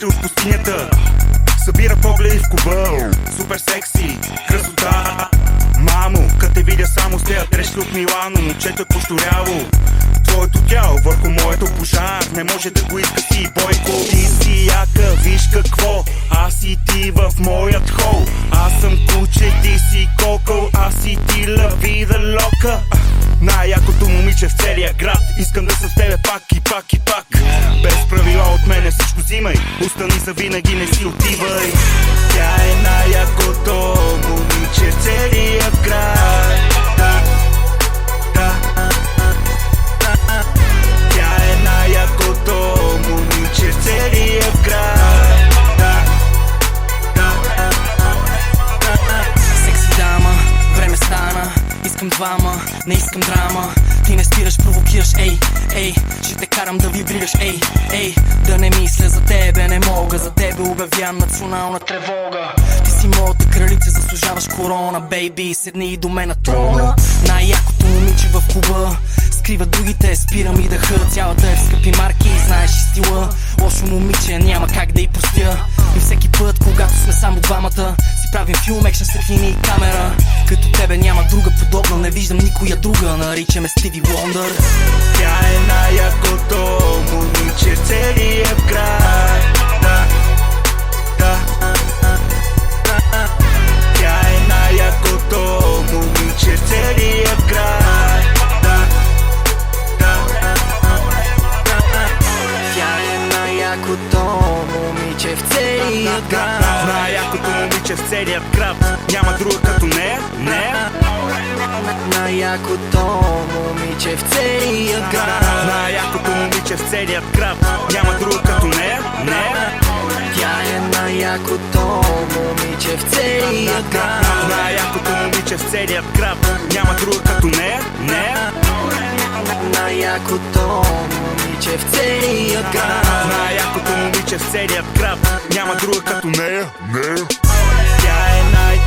дошли от пустинята. Събира погледи в куба, супер секси, красота. Мамо, като те видя само с тея трешки от Милано. Момчето е пошторяло твоето тяло върху моето пожар. Не може да го иска си, бойко. Ти си яка, виж какво, аз и ти в моят хол. Аз съм куче, ти си кокъл, аз и ти лави да лока. Най-якото момиче в целия град. Искам да съм с тебе пак и пак и пак. Без правила от мене всичко взимай. Остани за винаги, не си отивай. Тя е най-якото момиче в целия град. Тя е най-якото момиче в целия град. Секси дама, време стана. Искам двама, не искам драма. Ти не спираш, провокираш, ей, ей. Ще те карам да вибрираш, ей, ей. Да не мисля за тебе, не мога. За тебе обявявам национална тревога. Ти си моята кралица, заслужаваш корона, бейби. Седни и до мен на трона. Най-якото момиче в клуба. Скрива другите, спира ми дъха. Цялата е в скъпи марки, знаеш и стила. Лошо момиче, няма как да й простя. И всеки път, когато сме само двамата, си правим филм, екшен, светлини и камера. Като тебе няма друга подобна, не виждам никоя друга. Наричаме Стиви Уондър. Тя е най-якото момиче в целия град. Тя е най-якото момиче в целия град. Тя е най-якото момиче в целия град. Най-якото момиче в целия град. Няма друга като нея, не. Най-якото момиче в целия град. Най-якото момиче в целия град. Няма друга като нея, не. Тя е най-якото момиче в целия град. Най-якото момиче в целия град. Няма друга като нея, не. Най-якото момиче в целия град. Най-якото момиче в целия град. Няма друга като нея, не. Тя е най